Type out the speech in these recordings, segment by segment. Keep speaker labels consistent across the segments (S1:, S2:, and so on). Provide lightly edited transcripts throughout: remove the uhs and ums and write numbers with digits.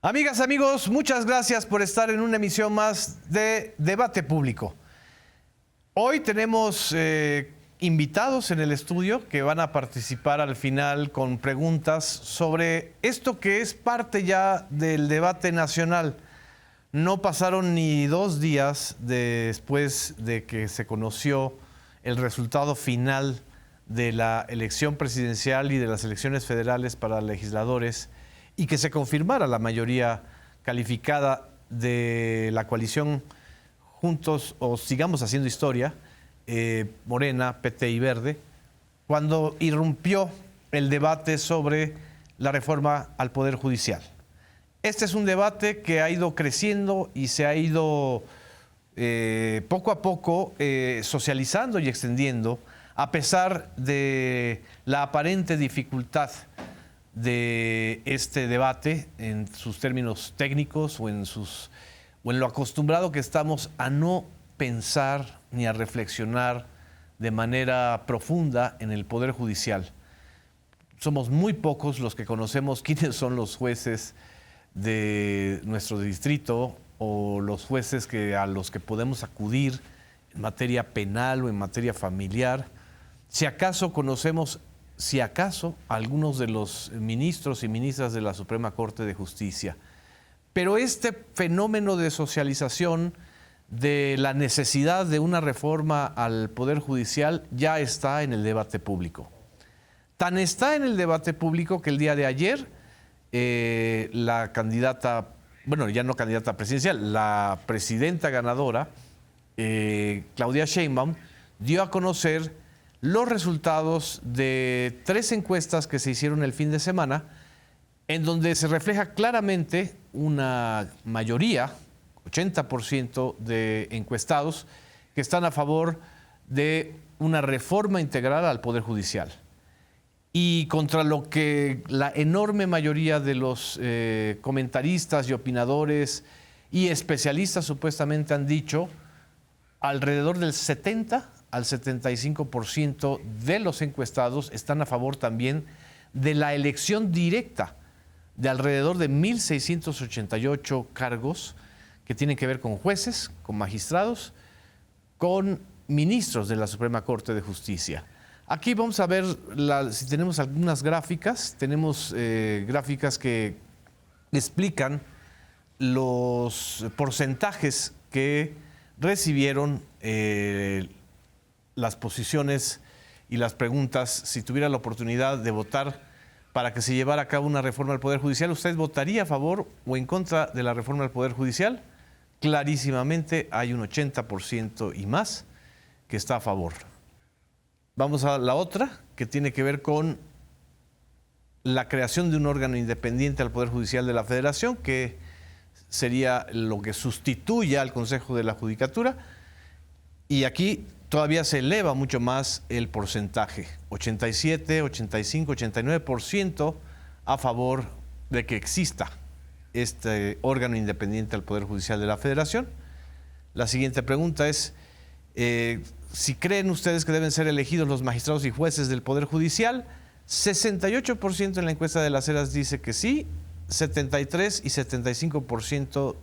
S1: Amigas, amigos, muchas gracias por estar en una emisión más de Debate Público. Hoy tenemos invitados en el estudio que van a participar al final con preguntas sobre esto que es parte ya del debate nacional. No pasaron ni 2 días después de que se conoció el resultado final de la elección presidencial y de las elecciones federales para legisladores y que se confirmara la mayoría calificada de la coalición Juntos o Sigamos Haciendo Historia, Morena, PT y Verde, cuando irrumpió el debate sobre la reforma al Poder Judicial. Este es un debate que ha ido creciendo y se ha ido poco a poco socializando y extendiendo, a pesar de la aparente dificultad de este debate en sus términos técnicos o en lo acostumbrado que estamos a no pensar ni a reflexionar de manera profunda en el Poder Judicial. Somos muy pocos los que conocemos quiénes son los jueces de nuestro distrito o los jueces a los que podemos acudir en materia penal o en materia familiar. Si acaso conocemos algunos de los ministros y ministras de la Suprema Corte de Justicia. Pero este fenómeno de socialización de la necesidad de una reforma al Poder Judicial ya está en el debate público. Tan está en el debate público que el día de ayer la candidata, bueno, ya no candidata presidencial, la presidenta ganadora, Claudia Sheinbaum, dio a conocer los resultados de 3 encuestas que se hicieron el fin de semana, en donde se refleja claramente una mayoría, 80% de encuestados, que están a favor de una reforma integral al Poder Judicial. Y contra lo que la enorme mayoría de los comentaristas y opinadores y especialistas supuestamente han dicho, alrededor del 70 al 75% de los encuestados están a favor también de la elección directa de alrededor de 1,688 cargos que tienen que ver con jueces, con magistrados, con ministros de la Suprema Corte de Justicia. Aquí vamos a ver si tenemos algunas gráficas. Tenemos gráficas que explican los porcentajes que recibieron las posiciones y las preguntas. Si tuviera la oportunidad de votar para que se llevara a cabo una reforma al Poder Judicial, ¿usted votaría a favor o en contra de la reforma al Poder Judicial? Clarísimamente hay un 80% y más que está a favor. Vamos a la otra, que tiene que ver con la creación de un órgano independiente al Poder Judicial de la Federación, que sería lo que sustituya al Consejo de la Judicatura. Y aquí todavía se eleva mucho más el porcentaje, 87, 85, 89% a favor de que exista este órgano independiente al Poder Judicial de la Federación. La siguiente pregunta es, si creen ustedes que deben ser elegidos los magistrados y jueces del Poder Judicial, 68% en la encuesta de Las Heras dice que sí, 73 y 75%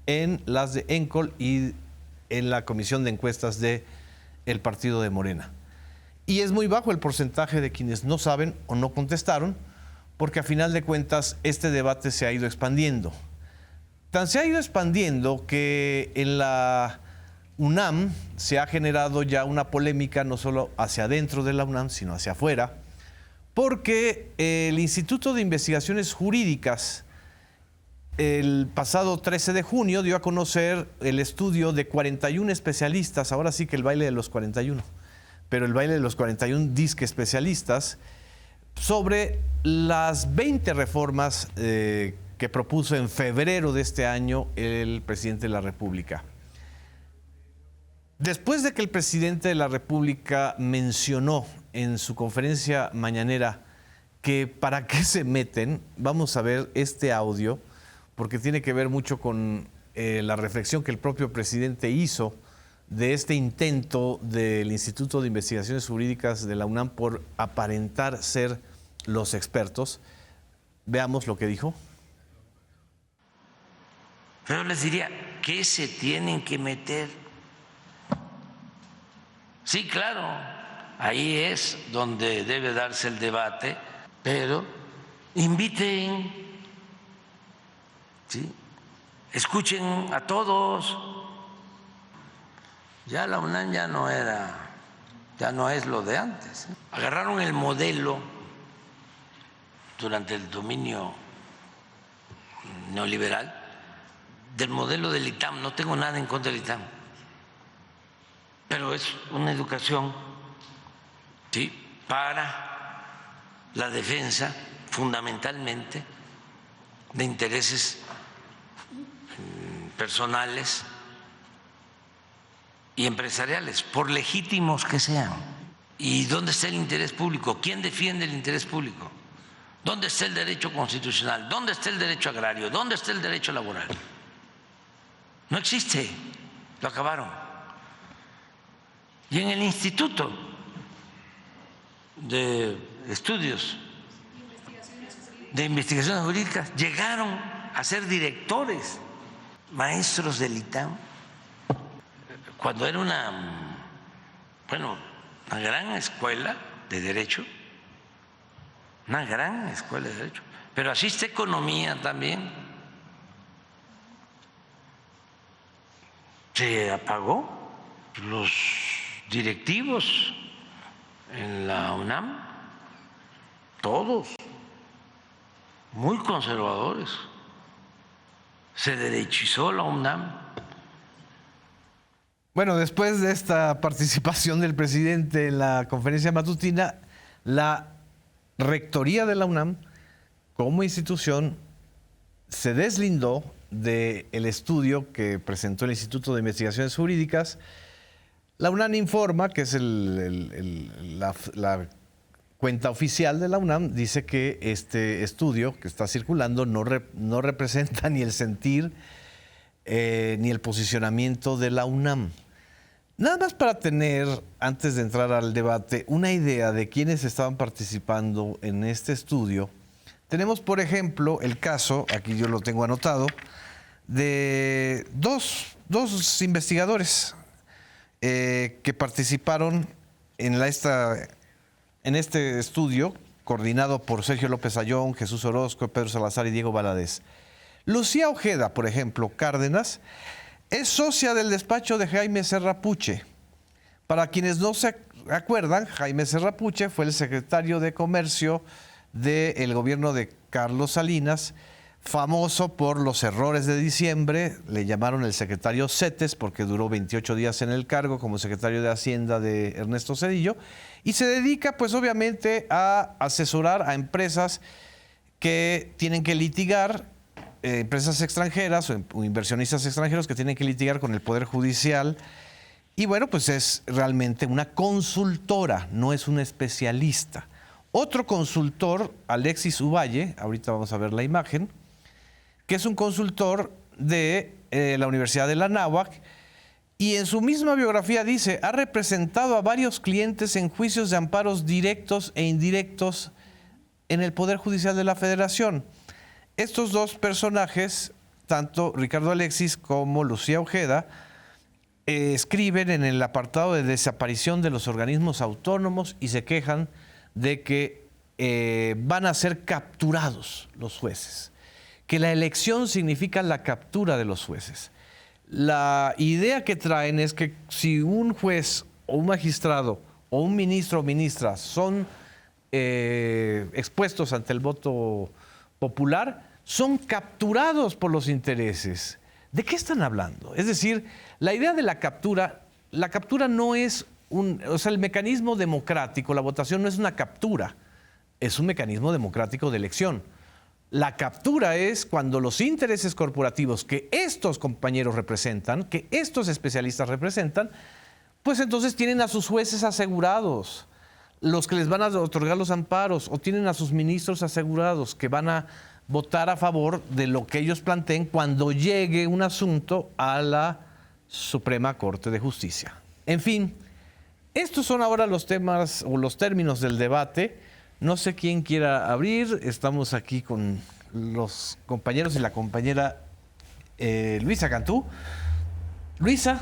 S1: en las de ENCOL y en la comisión de encuestas del partido de Morena. Y es muy bajo el porcentaje de quienes no saben o no contestaron, porque a final de cuentas este debate se ha ido expandiendo. Tan se ha ido expandiendo que en la UNAM se ha generado ya una polémica no solo hacia adentro de la UNAM, sino hacia afuera, porque el Instituto de Investigaciones Jurídicas el pasado 13 de junio dio a conocer el estudio de 41 especialistas, ahora sí que el baile de los 41, pero el baile de los 41 disque especialistas, sobre las 20 reformas que propuso en febrero de este año el presidente de la República. Después de que el presidente de la República mencionó en su conferencia mañanera que para qué se meten, vamos a ver este audio, porque tiene que ver mucho con la reflexión que el propio presidente hizo de este intento del Instituto de Investigaciones Jurídicas de la UNAM por aparentar ser los expertos. Veamos lo que dijo.
S2: Pero les diría, ¿qué se tienen que meter? Sí, claro, ahí es donde debe darse el debate, pero inviten, ¿sí? Escuchen a todos. Ya la UNAM ya no es lo de antes. Agarraron el modelo durante el dominio neoliberal del modelo del ITAM. No tengo nada en contra del ITAM, pero es una educación, ¿sí?, para la defensa fundamentalmente de intereses personales y empresariales, por legítimos que sean. ¿Y dónde está el interés público? ¿Quién defiende el interés público? ¿Dónde está el derecho constitucional? ¿Dónde está el derecho agrario? ¿Dónde está el derecho laboral? No existe, lo acabaron. Y en el Instituto de Estudios de Investigaciones Jurídicas llegaron a ser directores, maestros del ITAM, cuando era una gran escuela de derecho, una gran escuela de derecho, pero así está economía también. Se apagó los directivos en la UNAM, todos muy conservadores. Se derechizó la UNAM.
S1: Bueno, después de esta participación del presidente en la conferencia matutina, la rectoría de la UNAM, como institución, se deslindó del estudio que presentó el Instituto de Investigaciones Jurídicas. La UNAM informa, que es la cuenta oficial de la UNAM, dice que este estudio que está circulando no representa ni el sentir ni el posicionamiento de la UNAM. Nada más para tener, antes de entrar al debate, una idea de quiénes estaban participando en este estudio. Tenemos, por ejemplo, el caso, aquí yo lo tengo anotado, de dos investigadores que participaron en este estudio, coordinado por Sergio López Ayón, Jesús Orozco, Pedro Salazar y Diego Valadez. Lucía Ojeda, por ejemplo, Cárdenas, es socia del despacho de Jaime Serrapuche. Para quienes no se acuerdan, Jaime Serrapuche fue el secretario de Comercio del gobierno de Carlos Salinas, famoso por los errores de diciembre. Le llamaron el secretario CETES porque duró 28 días en el cargo como secretario de Hacienda de Ernesto Zedillo, y se dedica pues obviamente a asesorar a empresas que tienen que litigar, empresas extranjeras o inversionistas extranjeros que tienen que litigar con el Poder Judicial. Y bueno, pues es realmente una consultora, no es un especialista. Otro consultor, Alexis Uvalle, ahorita vamos a ver la imagen, que es un consultor de la Universidad de la Anáhuac, y en su misma biografía dice, ha representado a varios clientes en juicios de amparos directos e indirectos en el Poder Judicial de la Federación. Estos dos personajes, tanto Ricardo Alexis como Lucía Ojeda, escriben en el apartado de desaparición de los organismos autónomos y se quejan de que van a ser capturados los jueces, que la elección significa la captura de los jueces. La idea que traen es que si un juez o un magistrado o un ministro o ministra son expuestos ante el voto popular, son capturados por los intereses. ¿De qué están hablando? Es decir, la idea de la captura no es el mecanismo democrático, la votación no es una captura, es un mecanismo democrático de elección. La captura es cuando los intereses corporativos que estos compañeros representan, que estos especialistas representan, pues entonces tienen a sus jueces asegurados, los que les van a otorgar los amparos, o tienen a sus ministros asegurados que van a votar a favor de lo que ellos planteen cuando llegue un asunto a la Suprema Corte de Justicia. En fin, estos son ahora los temas o los términos del debate. No sé quién quiera abrir. Estamos aquí con los compañeros y la compañera Luisa Cantú. Luisa,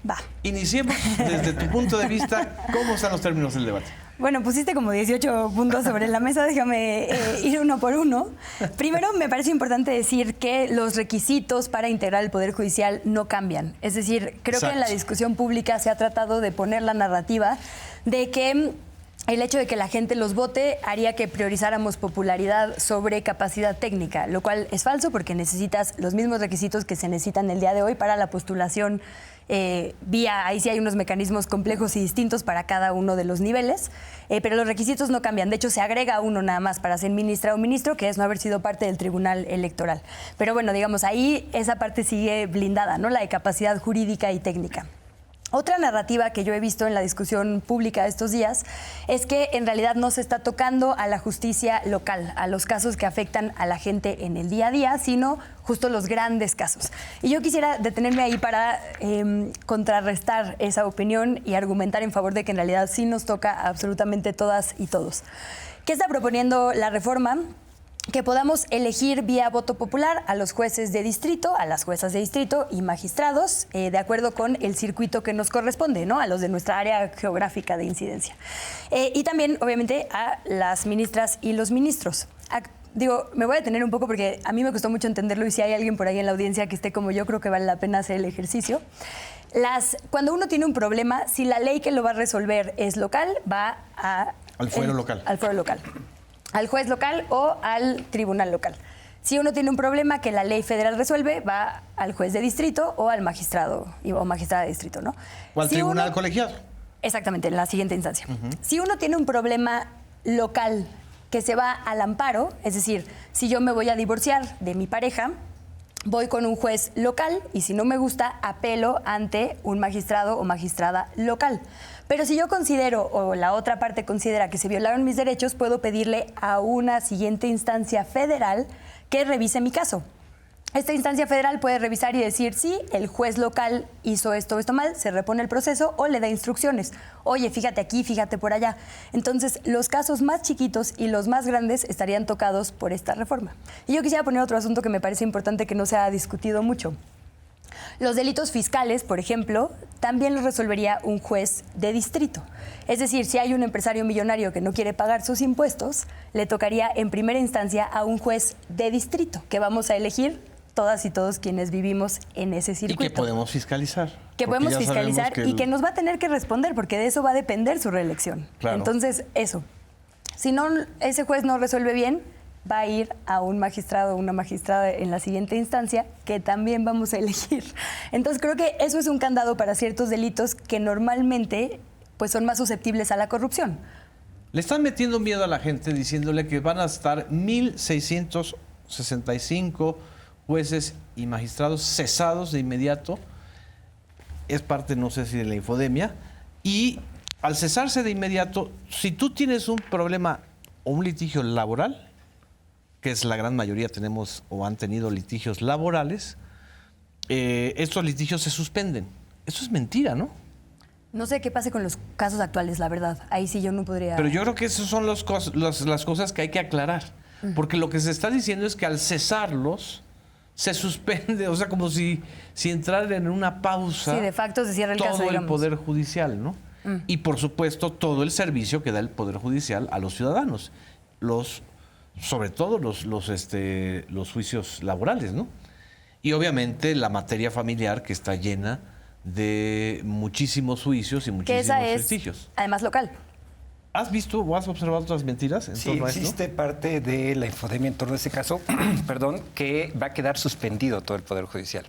S3: Va.
S1: iniciemos desde tu punto de vista, ¿cómo están los términos del debate?
S3: Bueno, pusiste como 18 puntos sobre la mesa, déjame ir uno por uno. Primero, me parece importante decir que los requisitos para integrar el Poder Judicial no cambian. Es decir, creo que en la discusión pública se ha tratado de poner la narrativa de que el hecho de que la gente los vote haría que priorizáramos popularidad sobre capacidad técnica, lo cual es falso porque necesitas los mismos requisitos que se necesitan el día de hoy para la postulación ahí sí hay unos mecanismos complejos y distintos para cada uno de los niveles, pero los requisitos no cambian. De hecho, se agrega uno nada más para ser ministra o ministro, que es no haber sido parte del Tribunal Electoral. Pero bueno, digamos, ahí esa parte sigue blindada, ¿no? La de capacidad jurídica y técnica. Otra narrativa que yo he visto en la discusión pública estos días es que en realidad no se está tocando a la justicia local, a los casos que afectan a la gente en el día a día, sino justo los grandes casos. Y yo quisiera detenerme ahí para contrarrestar esa opinión y argumentar en favor de que en realidad sí nos toca a absolutamente todas y todos. ¿Qué está proponiendo la reforma? Que podamos elegir vía voto popular a los jueces de distrito, a las juezas de distrito y magistrados, de acuerdo con el circuito que nos corresponde, ¿no? A los de nuestra área geográfica de incidencia. Y también, obviamente, a las ministras y los ministros. Me voy a detener un poco porque a mí me costó mucho entenderlo y si hay alguien por ahí en la audiencia que esté como yo, creo que vale la pena hacer el ejercicio. Cuando uno tiene un problema, si la ley que lo va a resolver es local, va
S1: al fuero local.
S3: Al fuero local. Al juez local o al tribunal local. Si uno tiene un problema que la ley federal resuelve, va al juez de distrito o al magistrado o magistrada de distrito, ¿no?
S1: O al tribunal colegiado.
S3: Exactamente, en la siguiente instancia. Si uno tiene un problema local que se va al amparo, es decir, si yo me voy a divorciar de mi pareja, voy con un juez local y si no me gusta, apelo ante un magistrado o magistrada local. Pero si yo considero, o la otra parte considera que se violaron mis derechos, puedo pedirle a una siguiente instancia federal que revise mi caso. Esta instancia federal puede revisar y decir, sí, el juez local hizo esto mal, se repone el proceso o le da instrucciones. Oye, fíjate aquí, fíjate por allá. Entonces, los casos más chiquitos y los más grandes estarían tocados por esta reforma. Y yo quisiera poner otro asunto que me parece importante que no se ha discutido mucho. Los delitos fiscales, por ejemplo, también los resolvería un juez de distrito. Es decir, si hay un empresario millonario que no quiere pagar sus impuestos, le tocaría en primera instancia a un juez de distrito, que vamos a elegir todas y todos quienes vivimos en ese circuito.
S1: Y que podemos fiscalizar.
S3: Que podemos fiscalizar y que nos va a tener que responder, porque de eso va a depender su reelección. Claro. Entonces, eso. Si no, ese juez no resuelve bien, va a ir a un magistrado o una magistrada en la siguiente instancia que también vamos a elegir. Entonces creo que eso es un candado para ciertos delitos que normalmente pues, son más susceptibles a la corrupción.
S1: Le están metiendo miedo a la gente diciéndole que van a estar 1,665 jueces y magistrados cesados de inmediato. Es parte, no sé si de la infodemia. Y al cesarse de inmediato, si tú tienes un problema o un litigio laboral, que es la gran mayoría tenemos o han tenido litigios laborales, estos litigios se suspenden. Eso es mentira, ¿no?
S3: No sé qué pase con los casos actuales, la verdad. Ahí sí yo no podría...
S1: Pero yo creo que esas son las cosas que hay que aclarar. Porque lo que se está diciendo es que al cesarlos, se suspende, o sea, como si entraran en una pausa...
S3: Sí, de facto se cierra el caso,
S1: todo
S3: digamos.
S1: el Poder Judicial, ¿no? Y, por supuesto, todo el servicio que da el Poder Judicial a los ciudadanos. Sobre todo los juicios laborales, ¿no? Y obviamente la materia familiar que está llena de muchísimos juicios y muchísimos litigios.
S3: Además local.
S1: ¿Has visto o has observado otras mentiras en torno a esto? Sí,
S4: existe parte de la infodemia en torno a ese caso, perdón, que va a quedar suspendido todo el Poder Judicial.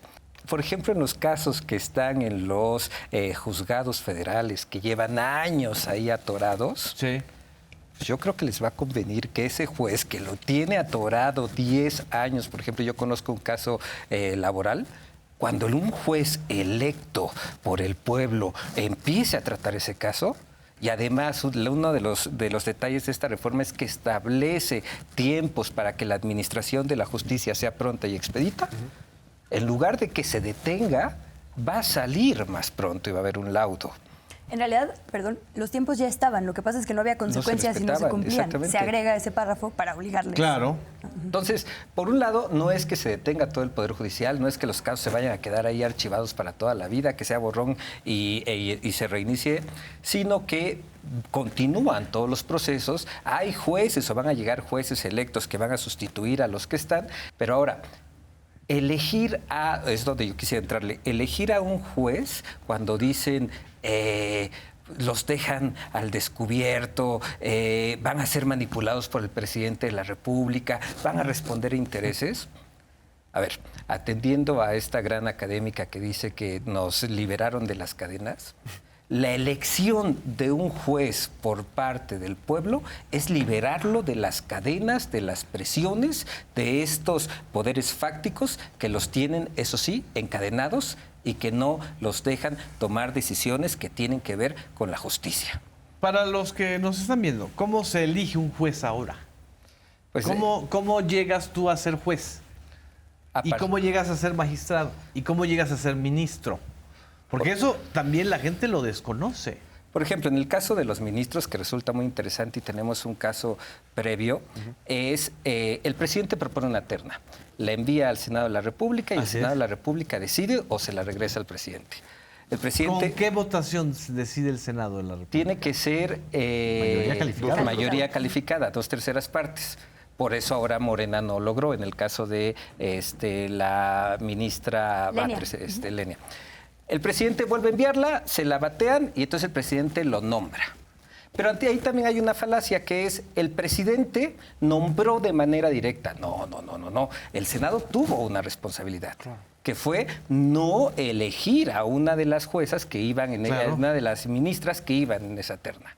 S4: Por ejemplo, en los casos que están en los juzgados federales, que llevan años ahí atorados,
S1: sí.
S4: Yo creo que les va a convenir que ese juez que lo tiene atorado 10 años, por ejemplo, yo conozco un caso laboral, cuando un juez electo por el pueblo empiece a tratar ese caso, y además uno de los detalles de esta reforma es que establece tiempos para que la administración de la justicia sea pronta y expedita, en lugar de que se detenga, va a salir más pronto y va a haber un laudo.
S3: En realidad, perdón, los tiempos ya estaban. Lo que pasa es que no había consecuencias y no se
S4: respetaban,
S3: cumplían.
S4: exactamente.
S3: Se agrega ese párrafo para obligarles.
S1: Claro.
S4: Entonces, por un lado, no es que se detenga todo el Poder Judicial, no es que los casos se vayan a quedar ahí archivados para toda la vida, que sea borrón y se reinicie, sino que continúan todos los procesos. Hay jueces o van a llegar jueces electos que van a sustituir a los que están, pero ahora... es donde yo quisiera entrarle, elegir a un juez cuando dicen los dejan al descubierto, van a ser manipulados por el presidente de la República, van a responder a intereses. A ver, atendiendo a esta gran académica que dice que nos liberaron de las cadenas, la elección de un juez por parte del pueblo es liberarlo de las cadenas, de las presiones, de estos poderes fácticos que los tienen, eso sí, encadenados y que no los dejan tomar decisiones que tienen que ver con la justicia.
S1: Para los que nos están viendo, ¿cómo se elige un juez ahora?
S4: Pues,
S1: ¿Cómo llegas tú a ser juez? ¿Y cómo llegas a ser magistrado? ¿Y cómo llegas a ser ministro? Porque eso también la gente lo desconoce.
S4: Por ejemplo, en el caso de los ministros, que resulta muy interesante y tenemos un caso previo, es el presidente propone una terna, la envía al Senado de la República y el Senado de la República decide o se la regresa al presidente. El presidente...
S1: ¿Con qué votación decide el Senado de la República?
S4: Tiene que ser mayoría calificada, 2/3 partes. Por eso ahora Morena no logró, en el caso de la ministra Batres, Lenia. El presidente vuelve a enviarla, se la batean y entonces el presidente lo nombra. Pero ante ahí también hay una falacia que es el presidente nombró de manera directa. No. El Senado tuvo una responsabilidad, que fue no elegir a una de las juezas que iban en una de las ministras que iban en esa terna.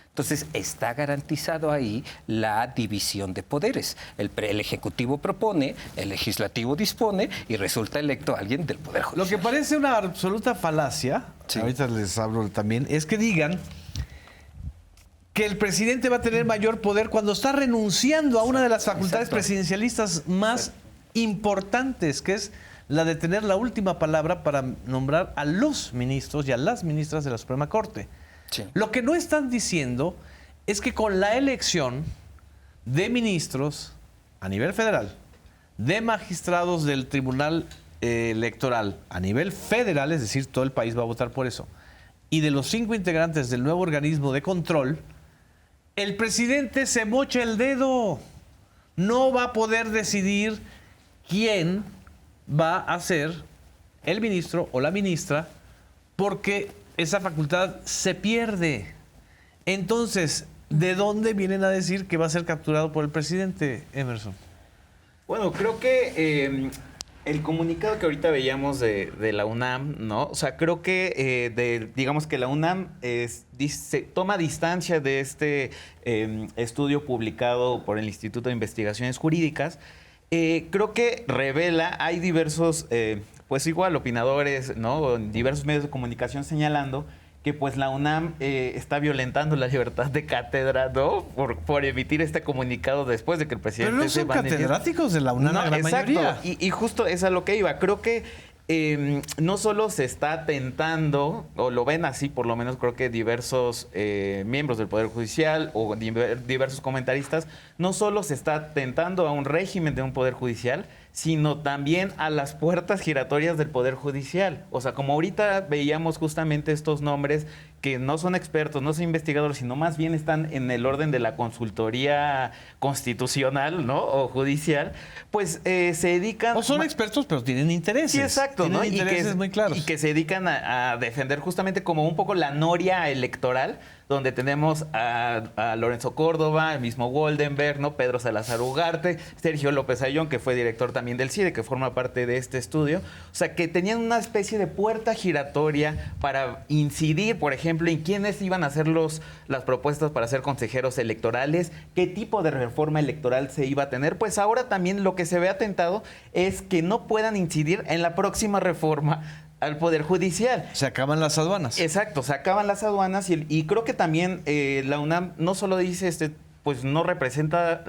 S4: Entonces, está garantizado ahí la división de poderes. El Ejecutivo propone, el Legislativo dispone y resulta electo alguien del Poder Judicial.
S1: Lo que parece una absoluta falacia, ahorita les hablo también, es que digan que el presidente va a tener mayor poder cuando está renunciando a una de las facultades presidencialistas más importantes, que es la de tener la última palabra para nombrar a los ministros y a las ministras de la Suprema Corte.
S4: Sí.
S1: Lo que no están diciendo es que con la elección de ministros a nivel federal, de magistrados del Tribunal Electoral a nivel federal, es decir, todo el país va a votar por eso, y de los 5 integrantes del nuevo organismo de control, el presidente se mocha el dedo. No va a poder decidir quién va a ser el ministro o la ministra porque esa facultad se pierde. Entonces, ¿de dónde vienen a decir que va a ser capturado por el presidente, Emerson?
S5: Bueno, creo que el comunicado que ahorita veíamos de la UNAM, ¿no? O sea, creo que digamos que la UNAM toma distancia de este estudio publicado por el Instituto de Investigaciones Jurídicas. Creo que revela, hay diversos, pues igual, opinadores, ¿no? Diversos medios de comunicación señalando que pues la UNAM está violentando la libertad de cátedra, ¿no? Por emitir este comunicado después de que el presidente...
S1: Pero no son catedráticos de la UNAM,
S5: no,
S1: la gran mayoría.
S5: Y justo es a lo que iba. Creo que no solo se está atentando, o lo ven así, por lo menos creo que diversos miembros del Poder Judicial o diversos comentaristas, no solo se está atentando a un régimen de un Poder Judicial, sino también a las puertas giratorias del Poder Judicial. O sea, como ahorita veíamos justamente estos nombres que no son expertos, no son investigadores, sino más bien están en el orden de la consultoría constitucional, ¿no? O judicial, pues se dedican...
S1: O son expertos, pero tienen intereses.
S5: Sí, exacto,
S1: tienen
S5: ¿no?
S1: intereses muy claros.
S5: Y que se dedican a defender justamente como un poco la noria electoral, donde tenemos a Lorenzo Córdoba, el mismo Goldenberg, ¿no? Pedro Salazar Ugarte, Sergio López Ayllón, que fue director también del CIDE, que forma parte de este estudio. O sea, que tenían una especie de puerta giratoria para incidir, por ejemplo, en quiénes iban a hacer las propuestas para ser consejeros electorales, qué tipo de reforma electoral se iba a tener. Pues ahora también lo que se ve atentado es que no puedan incidir en la próxima reforma al Poder Judicial.
S1: Se acaban las aduanas.
S5: Exacto, se acaban las aduanas y creo que también la UNAM no solo dice, pues no representa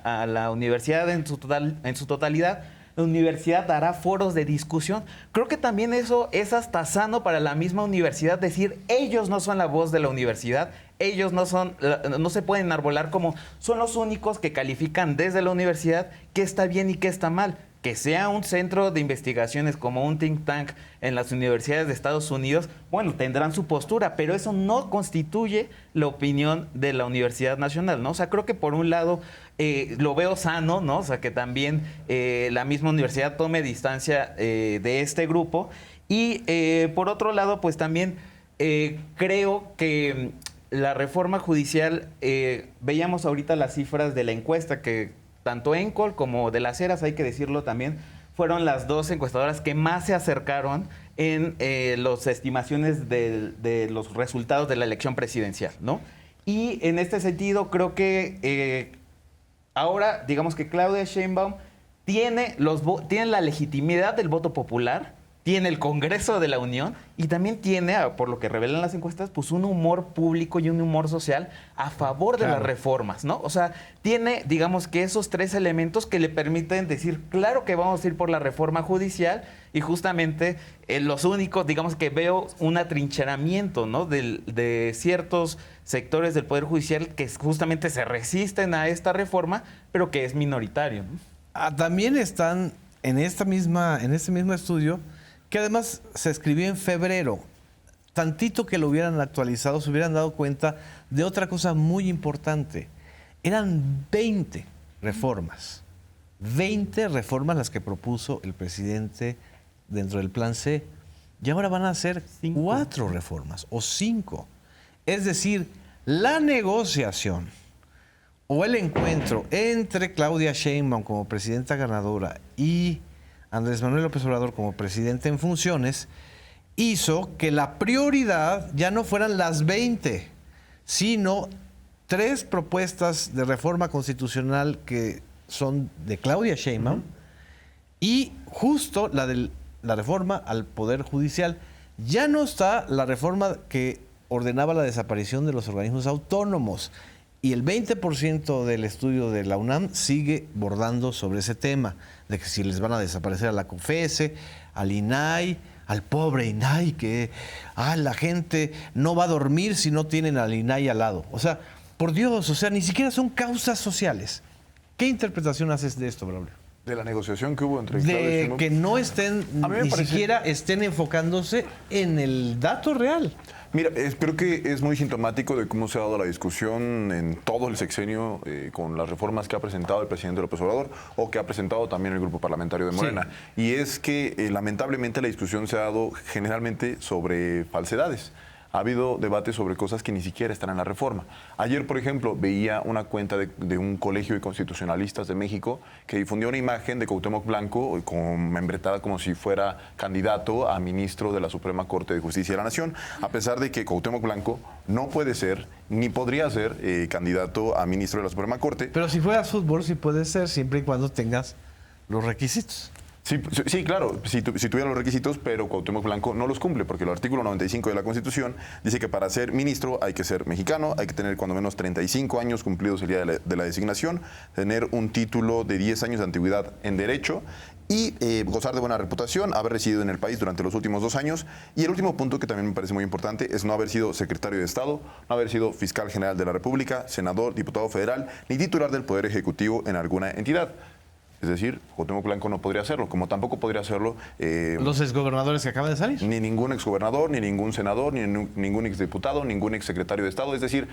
S5: a la universidad en su totalidad, la universidad dará foros de discusión. Creo que también eso es hasta sano para la misma universidad decir, ellos no son la voz de la universidad, ellos no se pueden enarbolar como son los únicos que califican desde la universidad qué está bien y qué está mal. Que sea un centro de investigaciones como un think tank en las universidades de Estados Unidos, bueno, tendrán su postura, pero eso no constituye la opinión de la Universidad Nacional, ¿no? O sea, creo que por un lado lo veo sano, ¿no? O sea, que también la misma universidad tome distancia de este grupo. Y por otro lado, pues también creo que la reforma judicial, veíamos ahorita las cifras de la encuesta que tanto ENCOL como de las Heras, hay que decirlo también, fueron las dos encuestadoras que más se acercaron en las estimaciones de los resultados de la elección presidencial, ¿no? Y en este sentido, creo que ahora, digamos que Claudia Sheinbaum tiene la legitimidad del voto popular, tiene el Congreso de la Unión y también tiene, por lo que revelan las encuestas, pues un humor público y un humor social a favor de las reformas, ¿no? O sea, tiene, digamos que esos tres elementos que le permiten decir, claro que vamos a ir por la reforma judicial y justamente los únicos, digamos que veo un atrincheramiento, ¿no? De ciertos sectores del Poder Judicial que justamente se resisten a esta reforma, pero que es minoritario, ¿no?
S1: También están en este mismo estudio, que además se escribió en febrero. Tantito que lo hubieran actualizado, se hubieran dado cuenta de otra cosa muy importante. Eran 20 reformas. 20 reformas las que propuso el presidente dentro del Plan C. Y ahora van a ser 4 reformas o 5. Es decir, la negociación o el encuentro entre Claudia Sheinbaum como presidenta ganadora y Andrés Manuel López Obrador como presidente en funciones, hizo que la prioridad ya no fueran las 20, sino 3 propuestas de reforma constitucional que son de Claudia Sheinbaum y justo la reforma al Poder Judicial. Ya no está la reforma que ordenaba la desaparición de los organismos autónomos y el 20% del estudio de la UNAM sigue bordando sobre ese tema, de que si les van a desaparecer a la COFESE, al INAI, al pobre INAI, que la gente no va a dormir si no tienen al INAI al lado. O sea, por Dios, o sea, ni siquiera son causas sociales. ¿Qué interpretación haces de esto, Braulio?
S6: De la negociación que hubo entre Claudia
S1: De
S6: Sheinbaum.
S1: que no estén, ni siquiera estén enfocándose en el dato real.
S6: Mira, creo que es muy sintomático de cómo se ha dado la discusión en todo el sexenio con las reformas que ha presentado el presidente López Obrador o que ha presentado también el grupo parlamentario de Morena. Sí. Y es que lamentablemente la discusión se ha dado generalmente sobre falsedades. Ha habido debates sobre cosas que ni siquiera están en la reforma. Ayer, por ejemplo, veía una cuenta de un colegio de constitucionalistas de México que difundió una imagen de Cuauhtémoc Blanco membretada como si fuera candidato a ministro de la Suprema Corte de Justicia de la Nación, a pesar de que Cuauhtémoc Blanco no puede ser ni podría ser candidato a ministro de la Suprema Corte.
S1: Pero si juegas fútbol sí puede ser, siempre y cuando tengas los requisitos.
S6: Sí, claro, si tuviera los requisitos, pero Cuauhtémoc Blanco no los cumple, porque el artículo 95 de la Constitución dice que para ser ministro hay que ser mexicano, hay que tener cuando menos 35 años cumplidos el día de la designación, tener un título de 10 años de antigüedad en Derecho y gozar de buena reputación, haber residido en el país durante los últimos 2 años. Y el último punto que también me parece muy importante es no haber sido secretario de Estado, no haber sido fiscal general de la República, senador, diputado federal, ni titular del Poder Ejecutivo en alguna entidad. Es decir, Cuauhtémoc Blanco no podría hacerlo, como tampoco podría hacerlo...
S1: los exgobernadores que acaban de salir.
S6: Ni ningún exgobernador, ni ningún senador, ni ningún exdiputado, ningún exsecretario de Estado. Es decir,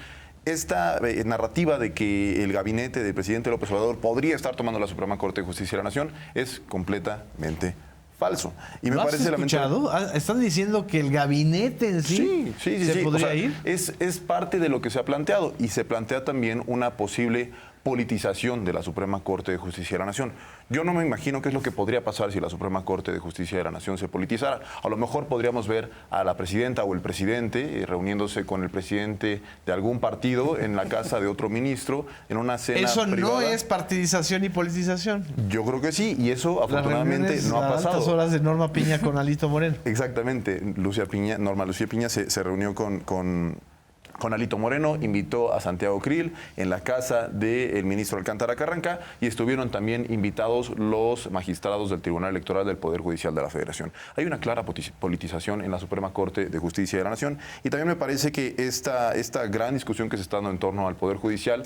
S6: esta narrativa de que el gabinete del presidente López Obrador podría estar tomando la Suprema Corte de Justicia de la Nación es completamente falso. Y
S1: ¿Lo has escuchado? ¿Están diciendo que el gabinete en sí se podría ir?
S6: Es parte de lo que se ha planteado y se plantea también una posible politización de la Suprema Corte de Justicia de la Nación. Yo no me imagino qué es lo que podría pasar si la Suprema Corte de Justicia de la Nación se politizara. A lo mejor podríamos ver a la presidenta o el presidente reuniéndose con el presidente de algún partido en la casa de otro ministro en una cena
S1: Eso
S6: privada.
S1: No es partidización y politización.
S6: Yo creo que sí, y eso afortunadamente no ha pasado.
S1: A altas horas de Norma Piña con Alito Moreno.
S6: Exactamente. Norma Lucía Piña se reunió con con Alito Moreno, invitó a Santiago Krill en la casa del ministro Alcántara Carranca y estuvieron también invitados los magistrados del Tribunal Electoral del Poder Judicial de la Federación. Hay una clara politización en la Suprema Corte de Justicia de la Nación y también me parece que esta gran discusión que se está dando en torno al Poder Judicial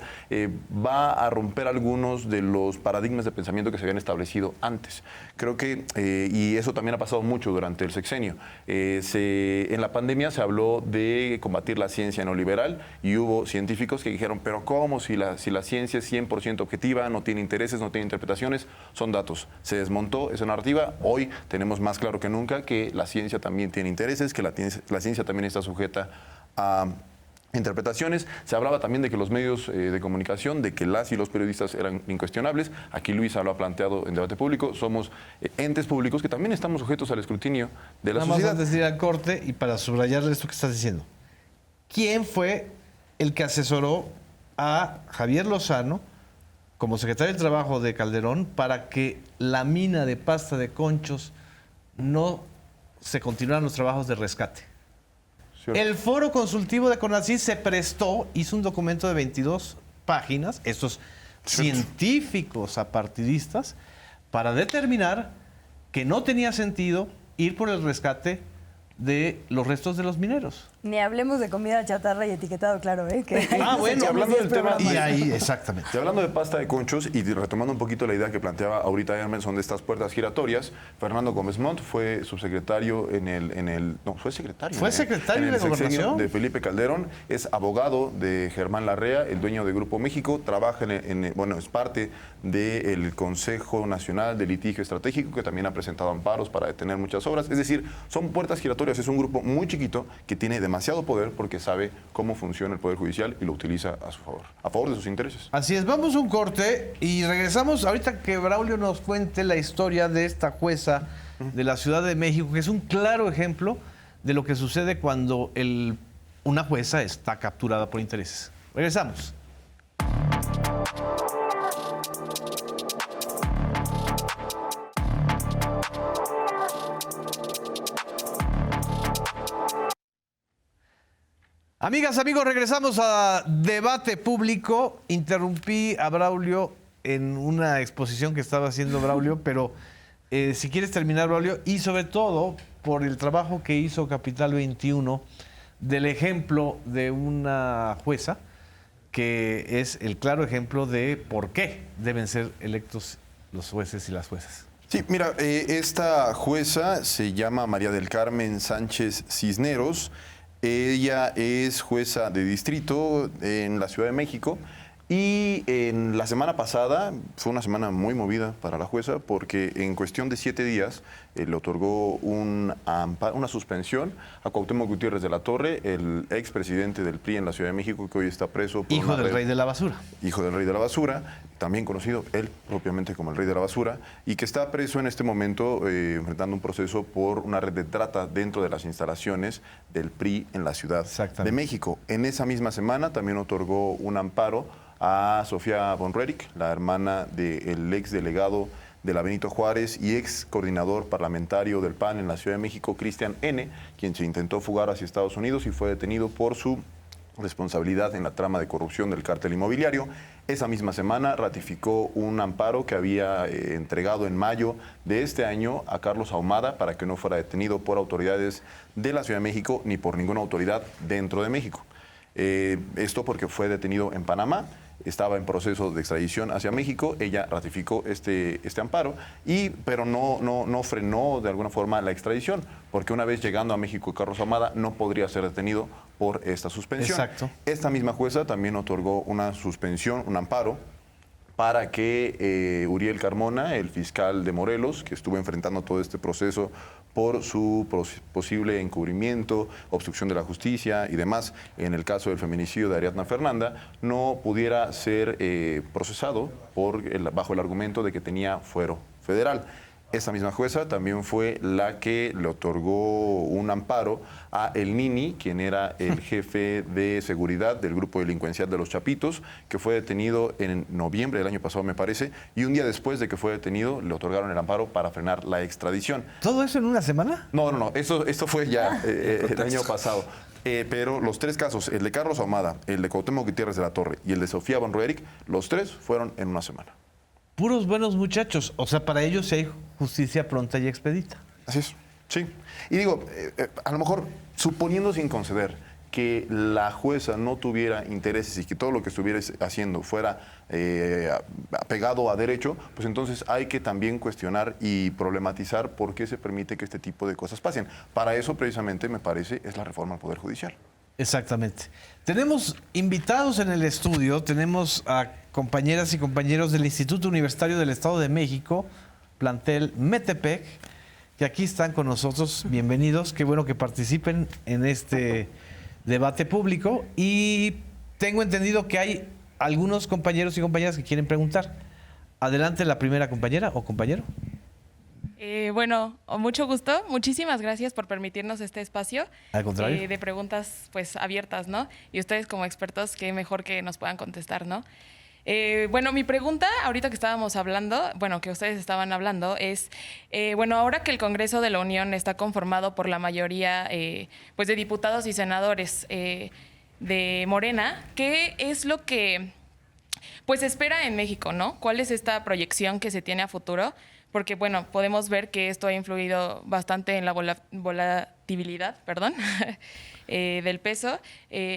S6: va a romper algunos de los paradigmas de pensamiento que se habían establecido antes. Creo que, y eso también ha pasado mucho durante el sexenio, en la pandemia se habló de combatir la ciencia neoliberal y hubo científicos que dijeron, pero ¿cómo? Si la ciencia es 100% objetiva, no tiene intereses, no tiene interpretaciones, son datos. Se desmontó esa narrativa. Hoy tenemos más claro que nunca que la ciencia también tiene intereses, que la ciencia también está sujeta a interpretaciones. Se hablaba también de que los medios de comunicación, de que las y los periodistas eran incuestionables. Aquí Luisa lo ha planteado en debate público. Somos entes públicos que también estamos sujetos al escrutinio de la
S1: Nada más
S6: sociedad.
S1: antes de ir al corte y para subrayarle esto que estás diciendo. ¿Quién fue el que asesoró a Javier Lozano como secretario del Trabajo de Calderón para que la mina de pasta de conchos no se continuaran los trabajos de rescate?
S6: Cierto.
S1: El Foro Consultivo de CONACYT se prestó, hizo un documento de 22 páginas, estos científicos apartidistas, para determinar que no tenía sentido ir por el rescate de los restos de los mineros.
S3: Ni hablemos de comida chatarra y etiquetado, claro, ¿eh? Que ahí nos
S1: bueno,
S3: echamos
S6: hablando
S3: 10
S6: del tema-
S3: programas.
S1: Y ahí, exactamente.
S6: Y hablando de pasta de conchos y retomando un poquito la idea que planteaba ahorita Emerson de estas puertas giratorias, Fernando Gómez Montt fue subsecretario fue secretario.
S1: ¿Fue secretario
S6: en el
S1: de
S6: sexenio
S1: Gobernación?
S6: de Felipe Calderón, es abogado de Germán Larrea, el dueño de Grupo México, trabaja es parte del Consejo Nacional de Litigio Estratégico, que también ha presentado amparos para detener muchas obras. Es decir, son puertas giratorias, es un grupo muy chiquito que tiene demasiado poder porque sabe cómo funciona el Poder Judicial y lo utiliza a favor de sus intereses.
S1: Así es, vamos a un corte y regresamos ahorita que Braulio nos cuente la historia de esta jueza de la Ciudad de México, que es un claro ejemplo de lo que sucede cuando una jueza está capturada por intereses. Regresamos. Amigas, amigos, regresamos a Debate Público. Interrumpí a Braulio en una exposición que estaba haciendo Braulio, pero si quieres terminar, Braulio, y sobre todo por el trabajo que hizo Capital 21 del ejemplo de una jueza que es el claro ejemplo de por qué deben ser electos los jueces y las juezas.
S6: Sí, mira, esta jueza se llama María del Carmen Sánchez Cisneros. Ella es jueza de distrito en la Ciudad de México y en la semana pasada fue una semana muy movida para la jueza porque en cuestión de 7 días le otorgó una suspensión a Cuauhtémoc Gutiérrez de la Torre, el expresidente del PRI en la Ciudad de México, que hoy está preso por
S1: Hijo del rey de la basura.
S6: Hijo del rey de la basura, también conocido él propiamente como el rey de la basura, y que está preso en este momento enfrentando un proceso por una red de trata dentro de las instalaciones del PRI en la Ciudad de México. En esa misma semana también otorgó un amparo a Sofía von Rerich, la hermana del ex delegado de la Benito Juárez y ex coordinador parlamentario del PAN en la Ciudad de México, Cristian N., quien se intentó fugar hacia Estados Unidos y fue detenido por su responsabilidad en la trama de corrupción del cártel inmobiliario. Esa misma semana ratificó un amparo que había entregado en mayo de este año a Carlos Ahumada para que no fuera detenido por autoridades de la Ciudad de México ni por ninguna autoridad dentro de México. Esto porque fue detenido en Panamá, estaba en proceso de extradición hacia México, ella ratificó este amparo, pero no frenó de alguna forma la extradición, porque una vez llegando a México Carlos Ahumada no podría ser detenido por esta suspensión.
S1: Exacto.
S6: Esta misma jueza también otorgó una suspensión, un amparo, para que Uriel Carmona, el fiscal de Morelos, que estuvo enfrentando todo este proceso por su posible encubrimiento, obstrucción de la justicia y demás, en el caso del feminicidio de Ariadna Fernanda, no pudiera ser procesado bajo el argumento de que tenía fuero federal. Esa misma jueza también fue la que le otorgó un amparo a El Nini, quien era el jefe de seguridad del grupo delincuencial de Los Chapitos, que fue detenido en noviembre del año pasado, me parece, y un día después de que fue detenido le otorgaron el amparo para frenar la extradición.
S1: ¿Todo eso en una semana?
S6: No, esto fue ya el año pasado. Pero los 3 casos, el de Carlos Ahumada, el de Cuauhtémoc Gutiérrez de la Torre y el de Sofía Van Roerich, los 3 fueron en una semana.
S1: Puros buenos muchachos. O sea, para ellos sí hay justicia pronta y expedita.
S6: Así es, sí. Y digo, a lo mejor suponiendo sin conceder que la jueza no tuviera intereses y que todo lo que estuviera haciendo fuera apegado a derecho, pues entonces hay que también cuestionar y problematizar por qué se permite que este tipo de cosas pasen. Para eso precisamente, me parece, es la reforma al Poder Judicial.
S1: Exactamente. Tenemos invitados en el estudio, tenemos a compañeras y compañeros del Instituto Universitario del Estado de México, plantel Metepec, que aquí están con nosotros. Bienvenidos, qué bueno que participen en este debate público. Y tengo entendido que hay algunos compañeros y compañeras que quieren preguntar. Adelante la primera compañera o compañero.
S7: Bueno, mucho gusto. Muchísimas gracias por permitirnos este espacio.
S1: Al contrario.
S7: De preguntas pues abiertas, ¿no? Y ustedes como expertos, qué mejor que nos puedan contestar, ¿no? Bueno, mi pregunta, ahorita que estábamos hablando, bueno, que ustedes estaban hablando, es, bueno, ahora que el Congreso de la Unión está conformado por la mayoría pues de diputados y senadores de Morena, ¿qué es lo que pues se espera en México, ¿no? ¿Cuál es esta proyección que se tiene a futuro? Porque, bueno, podemos ver que esto ha influido bastante en la volatilidad, perdón, del peso.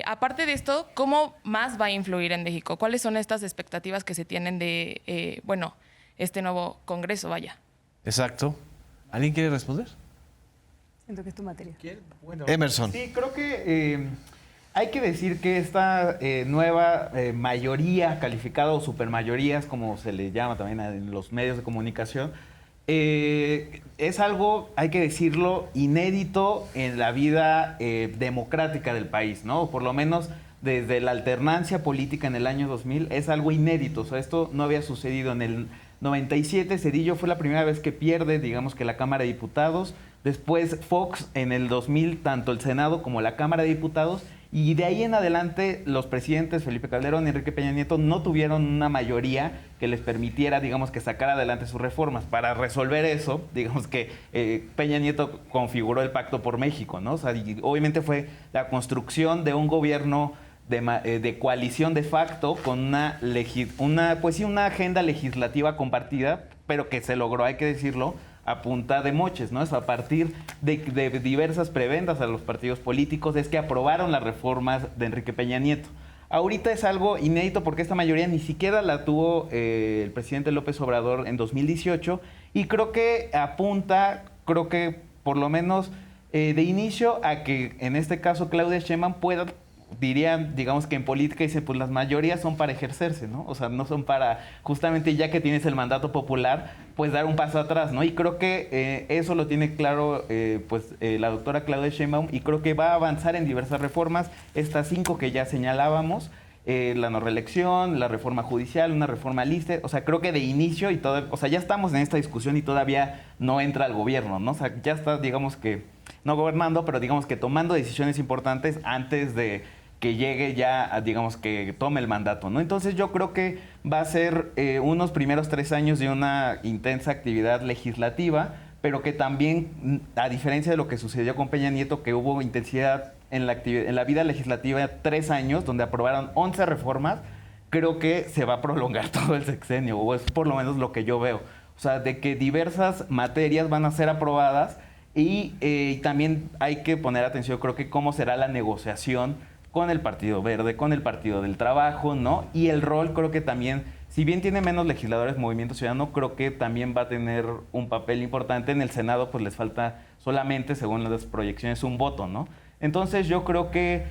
S7: Aparte de esto, ¿cómo más va a influir en México? ¿Cuáles son estas expectativas que se tienen de, bueno, este nuevo Congreso, vaya?
S1: Exacto. ¿Alguien quiere responder?
S3: Siento que es tu materia.
S5: Bueno,
S1: Emerson.
S5: Sí, creo que hay que decir que esta nueva mayoría calificada o supermayorías, como se le llama también en los medios de comunicación, es algo, hay que decirlo, inédito en la vida democrática del país, ¿no? Por lo menos desde la alternancia política en el año 2000 es algo inédito. O sea, esto no había sucedido en el 97. Cedillo fue la primera vez que pierde, digamos que la Cámara de Diputados. Después Fox en el 2000, tanto el Senado como la Cámara de Diputados. Y de ahí en adelante los presidentes Felipe Calderón y Enrique Peña Nieto no tuvieron una mayoría que les permitiera, digamos, que sacar adelante sus reformas. Para resolver eso, digamos que Peña Nieto configuró el Pacto por México, ¿no? O sea, y obviamente fue la construcción de un gobierno de coalición de facto con una agenda legislativa compartida, pero que se logró, hay que decirlo, a punta de moches, ¿no? Es a partir de diversas prebendas a los partidos políticos es que aprobaron las reformas de Enrique Peña Nieto. Ahorita es algo inédito porque esta mayoría ni siquiera la tuvo el presidente López Obrador en 2018 y creo que apunta, por lo menos de inicio a que en este caso Claudia Sheinbaum pueda, dirían, digamos que en política dicen, pues las mayorías son para ejercerse, ¿no? O sea, no son para, justamente ya que tienes el mandato popular, pues dar un paso atrás, ¿no? Y creo que eso lo tiene claro, la doctora Claudia Sheinbaum, y creo que va a avanzar en diversas reformas, estas 5 que ya señalábamos, la no reelección, la reforma judicial, una reforma LISTE, o sea, creo que de inicio y todo, o sea, ya estamos en esta discusión y todavía no entra al gobierno, ¿no? O sea, ya está, digamos que, no gobernando, pero digamos que tomando decisiones importantes antes de que llegue ya, digamos, que tome el mandato, ¿no? Entonces yo creo que va a ser unos primeros 3 años de una intensa actividad legislativa, pero que también, a diferencia de lo que sucedió con Peña Nieto, que hubo intensidad en la vida legislativa 3 años, donde aprobaron 11 reformas, creo que se va a prolongar todo el sexenio, o es por lo menos lo que yo veo. O sea, de que diversas materias van a ser aprobadas y también hay que poner atención, creo que cómo será la negociación con el Partido Verde, con el Partido del Trabajo, ¿no? Y el rol creo que también, si bien tiene menos legisladores Movimiento Ciudadano, creo que también va a tener un papel importante. En el Senado pues les falta solamente, según las proyecciones, un voto, ¿no? Entonces yo creo que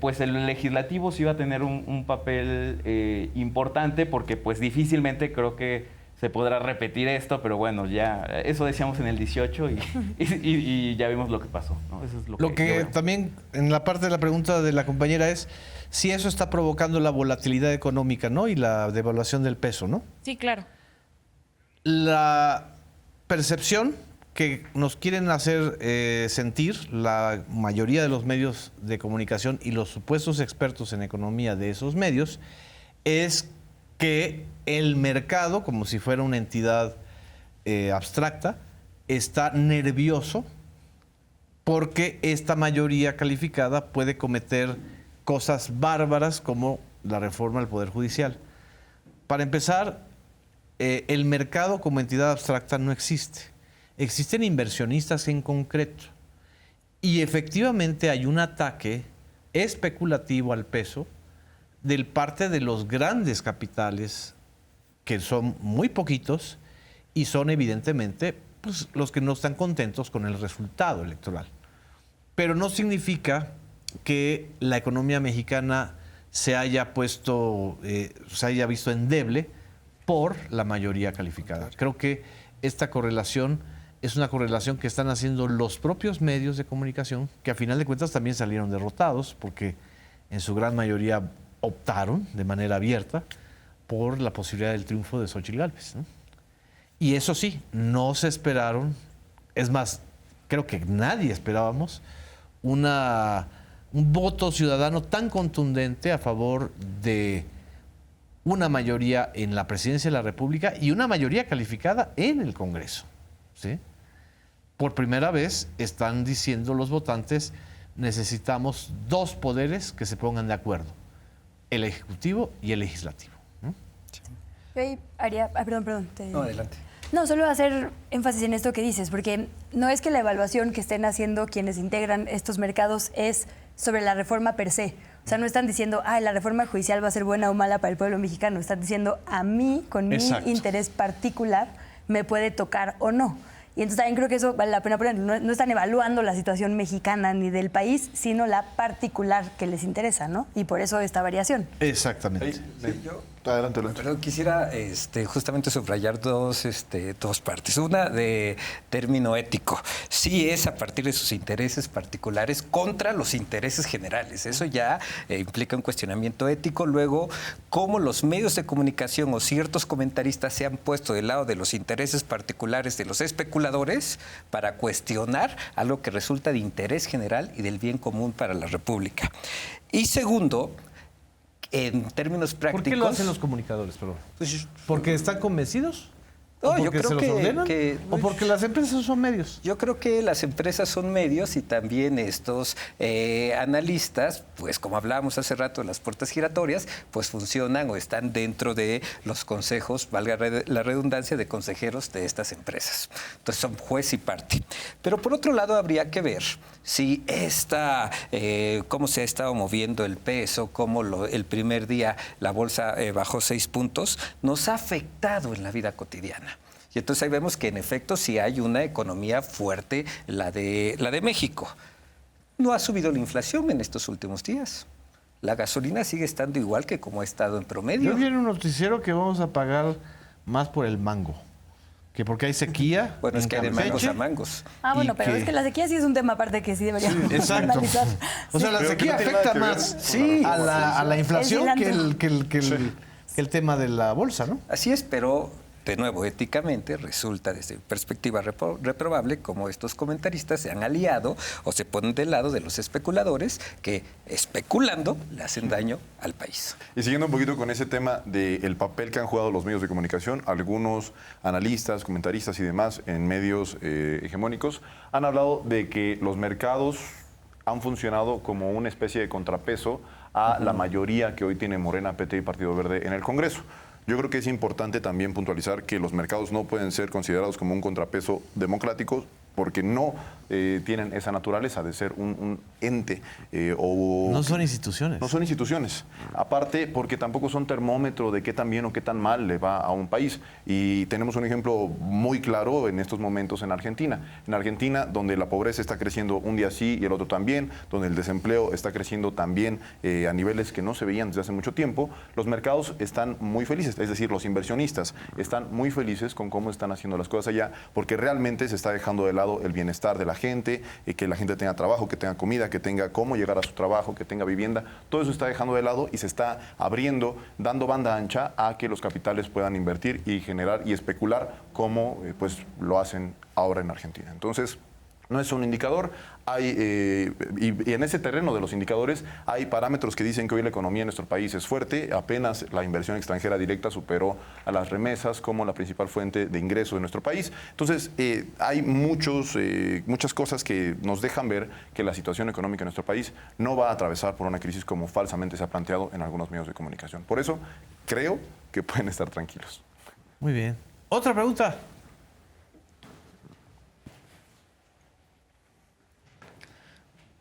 S5: pues el legislativo sí va a tener un papel importante porque pues difícilmente creo que se podrá repetir esto, pero bueno, ya eso decíamos en el 18 y ya vimos lo que pasó, ¿no? Eso es
S1: lo que también en la parte de la pregunta de la compañera es si eso está provocando la volatilidad económica, ¿no? Y la devaluación del peso, ¿no?
S7: Sí, claro.
S1: percepción que nos quieren hacer sentir la mayoría de los medios de comunicación y los supuestos expertos en economía de esos medios es que el mercado, como si fuera una entidad abstracta, está nervioso porque esta mayoría calificada puede cometer cosas bárbaras como la reforma al Poder Judicial. Para empezar, el mercado como entidad abstracta no existe. Existen inversionistas en concreto. Y efectivamente hay un ataque especulativo al peso de parte de los grandes capitales, que son muy poquitos y son evidentemente pues, los que no están contentos con el resultado electoral. Pero no significa que la economía mexicana se haya visto endeble por la mayoría calificada. Creo que esta correlación es una correlación que están haciendo los propios medios de comunicación, que a final de cuentas también salieron derrotados, porque en su gran mayoría optaron de manera abierta por la posibilidad del triunfo de Xóchitl Gálvez, ¿no? Y eso sí, no se esperaron, es más, creo que nadie esperábamos un voto ciudadano tan contundente a favor de una mayoría en la presidencia de la República y una mayoría calificada en el Congreso, ¿sí? Por primera vez están diciendo los votantes, necesitamos dos poderes que se pongan de acuerdo, el Ejecutivo y el Legislativo, ¿no?
S3: Yo ahí haría, perdón.
S4: No, adelante.
S3: No, solo hacer énfasis en esto que dices, porque no es que la evaluación que estén haciendo quienes integran estos mercados es sobre la reforma per se. O sea, no están diciendo, la reforma judicial va a ser buena o mala para el pueblo mexicano. Están diciendo, a mí, con
S1: Exacto.
S3: mi interés particular, me puede tocar o no. Y entonces también creo que eso vale la pena ponerlo. No están evaluando la situación mexicana ni del país, sino la particular que les interesa, ¿no? Y por eso esta variación.
S1: Exactamente.
S6: Sí, adelante.
S4: Pero quisiera justamente subrayar dos partes. Una de término ético. Sí es a partir de sus intereses particulares contra los intereses generales. Eso ya implica un cuestionamiento ético. Luego, cómo los medios de comunicación o ciertos comentaristas se han puesto del lado de los intereses particulares de los especuladores para cuestionar algo que resulta de interés general y del bien común para la República. Y segundo, en términos prácticos...
S1: ¿Por qué lo hacen los comunicadores?
S4: Pues,
S1: ¿Porque están convencidos?
S4: No,
S1: ¿O
S4: yo
S1: porque
S4: creo
S1: se los ordenan? ¿O porque las empresas son medios?
S4: Yo creo que las empresas son medios y también estos analistas, pues como hablábamos hace rato de las puertas giratorias, pues funcionan o están dentro de los consejos, valga la redundancia, de consejeros de estas empresas. Entonces son juez y parte. Pero por otro lado habría que ver si cómo se ha estado moviendo el peso, cómo el primer día la bolsa bajó 6 puntos, nos ha afectado en la vida cotidiana. Y entonces ahí vemos que en efecto sí hay una economía fuerte, la de México. No ha subido la inflación en estos últimos días. La gasolina sigue estando igual que como ha estado en promedio.
S1: Yo vi en un noticiero que vamos a pagar más por el mango, que porque hay sequía.
S4: Bueno, es que hay de mangos
S1: Campeche.
S4: a mangos.
S3: Bueno,
S1: Y
S3: pero
S1: que-
S3: es que la sequía sí es un tema aparte que sí deberíamos
S1: Exacto.
S3: analizar.
S1: O sea, la
S6: Pero que
S1: sequía
S6: no tiene
S1: afecta
S6: nada que ver
S1: más
S6: con
S1: a la inflación
S3: El
S1: que
S3: cilantro.
S1: el tema de la bolsa, ¿no?
S4: Así es, pero de nuevo, éticamente resulta desde perspectiva reprobable como estos comentaristas se han aliado o se ponen del lado de los especuladores que especulando le hacen daño al país.
S6: Y siguiendo un poquito con ese tema del papel que han jugado los medios de comunicación, algunos analistas, comentaristas y demás en medios hegemónicos han hablado de que los mercados han funcionado como una especie de contrapeso a la mayoría que hoy tiene Morena, PT y Partido Verde en el Congreso. Yo creo que es importante también puntualizar que los mercados no pueden ser considerados como un contrapeso democrático porque no tienen esa naturaleza de ser un ente o...
S1: No son instituciones.
S6: No son instituciones. Aparte, porque tampoco son termómetro de qué tan bien o qué tan mal le va a un país. Y tenemos un ejemplo muy claro en estos momentos en Argentina. En Argentina, donde la pobreza está creciendo un día sí y el otro también, donde el desempleo está creciendo también a niveles que no se veían desde hace mucho tiempo, los mercados están muy felices. Es decir, los inversionistas están muy felices con cómo están haciendo las cosas allá, porque realmente se está dejando de lado lado el bienestar de la gente, que la gente tenga trabajo, que tenga comida, que tenga cómo llegar a su trabajo, que tenga vivienda. Todo eso está dejando de lado y se está abriendo, dando banda ancha a que los capitales puedan invertir y generar y especular como pues lo hacen ahora en Argentina. Entonces, no es un indicador, y en ese terreno de los indicadores hay parámetros que dicen que hoy la economía en nuestro país es fuerte, apenas la inversión extranjera directa superó a las remesas como la principal fuente de ingreso de nuestro país. Entonces, hay muchas cosas que nos dejan ver que la situación económica en nuestro país no va a atravesar por una crisis como falsamente se ha planteado en algunos medios de comunicación. Por eso, creo que pueden estar tranquilos.
S1: Muy bien. ¿Otra pregunta?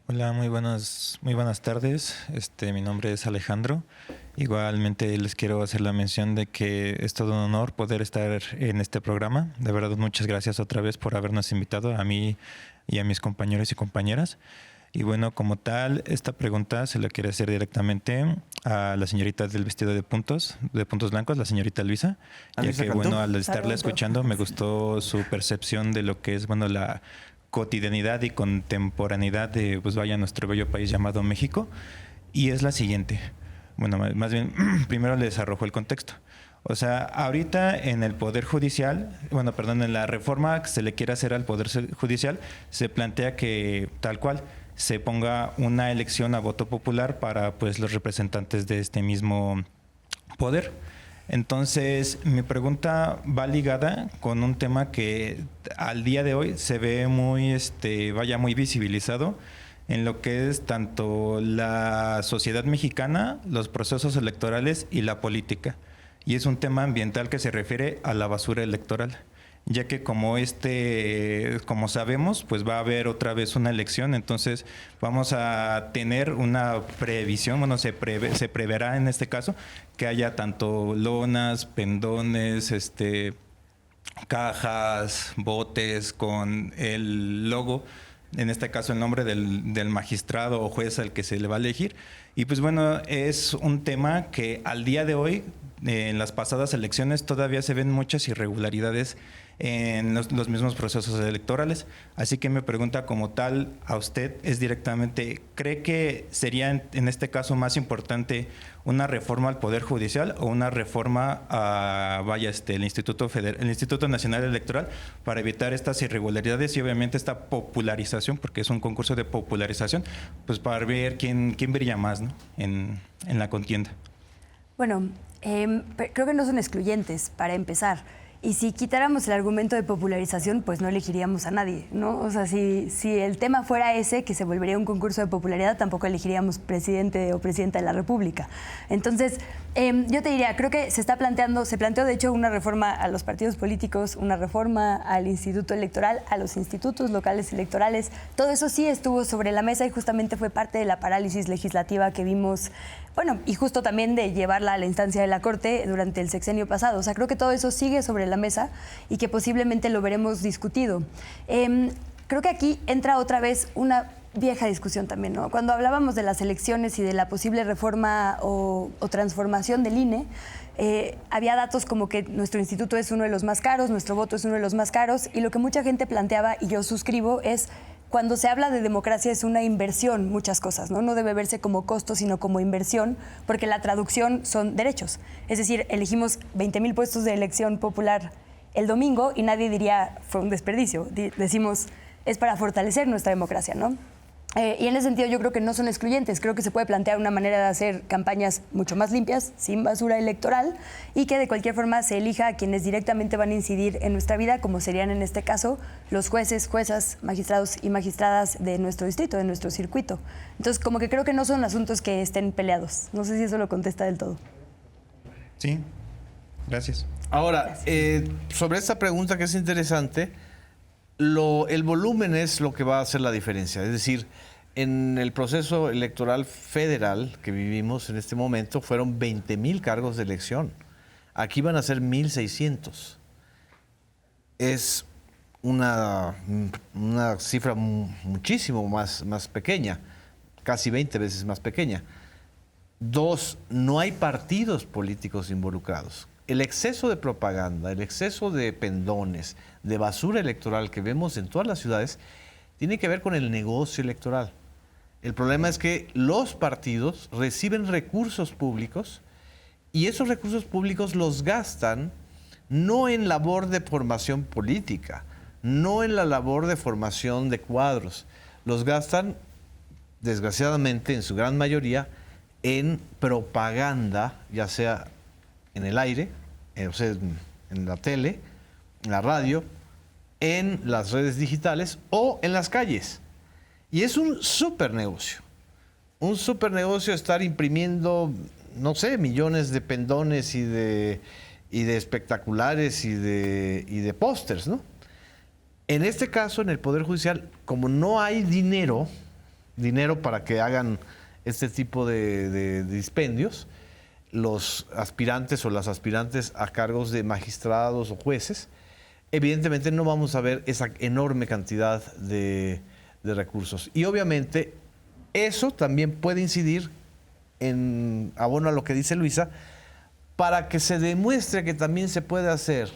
S8: Hola, muy buenas tardes. Mi nombre es Alejandro. Igualmente les quiero hacer la mención de que es todo un honor poder estar en este programa. De verdad, muchas gracias otra vez por habernos invitado a mí y a mis compañeros y compañeras. Y bueno, como tal, esta pregunta se la quiero hacer directamente a la señorita del vestido de puntos blancos, la señorita Luisa, ya que bueno, al estarla escuchando me gustó su percepción de lo que es, bueno, la cotidianidad y contemporaneidad de, pues vaya, nuestro bello país llamado México. Y es la siguiente. Bueno, más bien, primero les arrojo el contexto. O sea, ahorita en el Poder Judicial, en la reforma que se le quiere hacer al Poder Judicial, se plantea que tal cual se ponga una elección a voto popular para pues los representantes de este mismo poder. Entonces, mi pregunta va ligada con un tema que al día de hoy se ve muy, muy visibilizado en lo que es tanto la sociedad mexicana, los procesos electorales y la política. Y es un tema ambiental que se refiere a la basura electoral, ya que como sabemos, pues va a haber otra vez una elección, entonces vamos a tener una previsión, bueno, se preverá en este caso que haya tanto lonas, pendones, cajas, botes con el logo, en este caso el nombre del magistrado o juez al que se le va a elegir. Y pues bueno, es un tema que al día de hoy, en las pasadas elecciones, todavía se ven muchas irregularidades en los mismos procesos electorales. Así que me pregunta como tal a usted es directamente, ¿cree que sería en este caso más importante una reforma al Poder Judicial o una reforma a el Instituto Nacional Electoral para evitar estas irregularidades y obviamente esta popularización, porque es un concurso de popularización, pues para ver quién brilla más, ¿no?, en la contienda?
S3: Bueno, creo que no son excluyentes, para empezar. Y si quitáramos el argumento de popularización, pues no elegiríamos a nadie, ¿no? O sea, si el tema fuera ese, que se volvería un concurso de popularidad, tampoco elegiríamos presidente o presidenta de la República. Entonces, yo te diría, creo que se planteó de hecho una reforma a los partidos políticos, una reforma al Instituto Electoral, a los institutos locales electorales. Todo eso sí estuvo sobre la mesa y justamente fue parte de la parálisis legislativa que vimos, bueno, y justo también de llevarla a la instancia de la Corte durante el sexenio pasado. O sea, creo que todo eso sigue sobre la mesa y que posiblemente lo veremos discutido. Creo que aquí entra otra vez una vieja discusión también, ¿no? Cuando hablábamos de las elecciones y de la posible reforma o transformación del INE, había datos como que nuestro instituto es uno de los más caros, nuestro voto es uno de los más caros, y lo que mucha gente planteaba, y yo suscribo, es cuando se habla de democracia es una inversión, muchas cosas, ¿no? No debe verse como costo, sino como inversión, porque la traducción son derechos. Es decir, elegimos 20,000 puestos de elección popular el domingo y nadie diría fue un desperdicio. Decimos, es para fortalecer nuestra democracia, ¿no? Y en ese sentido yo creo que no son excluyentes. Creo que se puede plantear una manera de hacer campañas mucho más limpias, sin basura electoral, y que de cualquier forma se elija a quienes directamente van a incidir en nuestra vida, como serían en este caso los jueces, juezas, magistrados y magistradas de nuestro distrito, de nuestro circuito. Entonces, como que creo que no son asuntos que estén peleados. No sé si eso lo contesta del todo.
S8: Sí, gracias.
S1: Ahora, sobre esta pregunta que es interesante, el volumen es lo que va a hacer la diferencia. Es decir, en el proceso electoral federal que vivimos en este momento fueron 20,000 cargos de elección. Aquí van a ser 1,600. Es una cifra muchísimo más pequeña, casi 20 veces más pequeña. Dos, no hay partidos políticos involucrados. el exceso de propaganda, el exceso de pendones, de basura electoral que vemos en todas las ciudades, tiene que ver con el negocio electoral. El problema es que los partidos reciben recursos públicos y esos recursos públicos los gastan no en labor de formación política, no en la labor de formación de cuadros. Los gastan, desgraciadamente, en su gran mayoría, en propaganda, ya sea en el aire, o sea, en la tele, en la radio, en las redes digitales o en las calles. Y es un súper negocio. Un súper negocio estar imprimiendo, no sé, millones de pendones y de espectaculares y de pósters, ¿no? En este caso, en el Poder Judicial, como no hay dinero para que hagan este tipo de dispendios, los aspirantes o las aspirantes a cargos de magistrados o jueces, evidentemente no vamos a ver esa enorme cantidad de recursos. Y obviamente eso también puede incidir en abono a lo que dice Luisa, para que se demuestre que también se puede hacer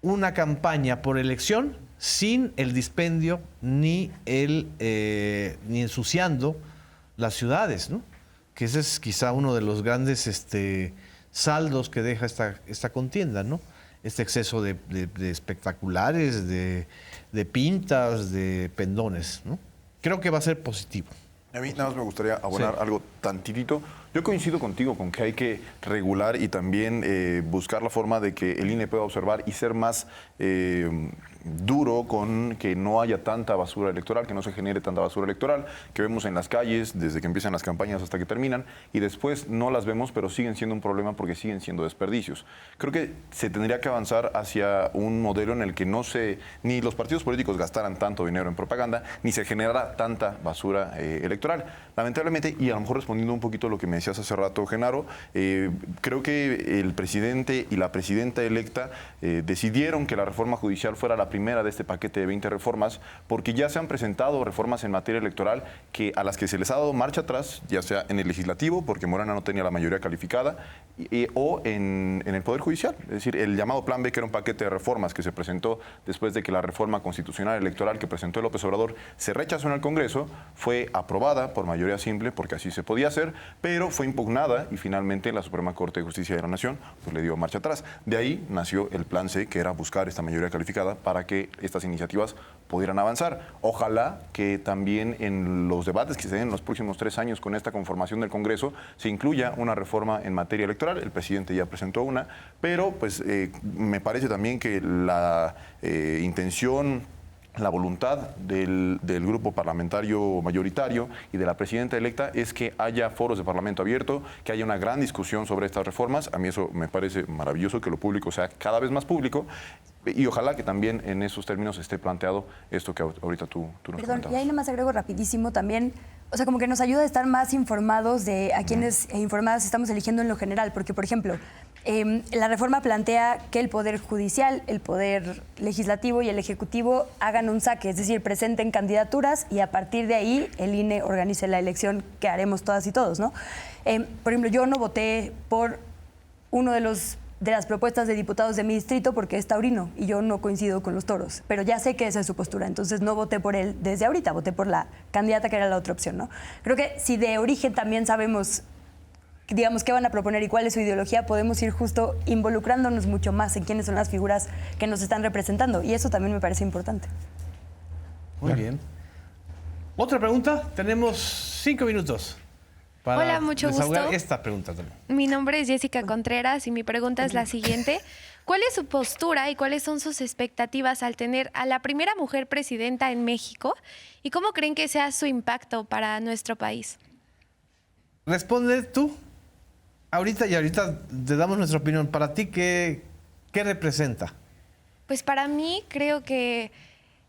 S1: una campaña por elección sin el dispendio ni ensuciando las ciudades, ¿no? Que ese es quizá uno de los grandes saldos que deja esta contienda, ¿no? Este exceso de espectaculares, de pintas, de pendones, ¿no? Creo que va a ser positivo.
S6: A mí nada más me gustaría abonar algo tantitito. Yo coincido contigo con que hay que regular y también buscar la forma de que el INE pueda observar y ser más duro con que no haya tanta basura electoral, que no se genere tanta basura electoral, que vemos en las calles desde que empiezan las campañas hasta que terminan y después no las vemos, pero siguen siendo un problema porque siguen siendo desperdicios. Creo que se tendría que avanzar hacia un modelo en el que ni los partidos políticos gastaran tanto dinero en propaganda, ni se generara tanta basura electoral. Lamentablemente, y a lo mejor respondiendo un poquito a lo que me decías hace rato, Genaro, creo que el presidente y la presidenta electa decidieron que la reforma judicial fuera la primera de este paquete de 20 reformas, porque ya se han presentado reformas en materia electoral a las que se les ha dado marcha atrás, ya sea en el legislativo, porque Morena no tenía la mayoría calificada, o en el Poder Judicial. Es decir, el llamado Plan B, que era un paquete de reformas que se presentó después de que la reforma constitucional electoral que presentó López Obrador se rechazó en el Congreso, fue aprobada por mayoría simple, porque así se podía hacer, pero fue impugnada y finalmente la Suprema Corte de Justicia de la Nación pues, le dio marcha atrás. De ahí nació el Plan C, que era buscar esta mayoría calificada para que estas iniciativas pudieran avanzar. Ojalá que también en los debates que se den en los próximos 3 años con esta conformación del Congreso se incluya una reforma en materia electoral. El presidente ya presentó una, pero pues me parece también que la intención, la voluntad del grupo parlamentario mayoritario y de la presidenta electa es que haya foros de parlamento abierto, que haya una gran discusión sobre estas reformas. A mí eso me parece maravilloso, que lo público sea cada vez más público y ojalá que también en esos términos esté planteado esto que ahorita tú nos comentabas.
S3: Y ahí nomás agrego rapidísimo también, o sea, como que nos ayuda a estar más informados de a quienes informadas estamos eligiendo en lo general, porque, por ejemplo, la reforma plantea que el Poder Judicial, el Poder Legislativo y el Ejecutivo hagan un saque, es decir, presenten candidaturas y a partir de ahí el INE organice la elección que haremos todas y todos, ¿no? Por ejemplo, yo no voté por uno de las propuestas de diputados de mi distrito porque es taurino y yo no coincido con los toros, pero ya sé que esa es su postura, entonces no voté por él desde ahorita, voté por la candidata que era la otra opción, ¿no? Creo que si de origen también sabemos, digamos, qué van a proponer y cuál es su ideología, podemos ir justo involucrándonos mucho más en quiénes son las figuras que nos están representando y eso también me parece importante.
S1: Muy bien. ¿Otra pregunta? Tenemos 5 minutos. Para
S9: Hola, mucho
S1: desahogar
S9: gusto.
S1: esta pregunta también.
S9: Mi nombre es Jessica Contreras y mi pregunta es la siguiente. ¿Cuál es su postura y cuáles son sus expectativas al tener a la primera mujer presidenta en México? ¿Y cómo creen que sea su impacto para nuestro país?
S1: Responde tú. Ahorita te damos nuestra opinión. Para ti, ¿qué representa?
S9: Pues para mí creo que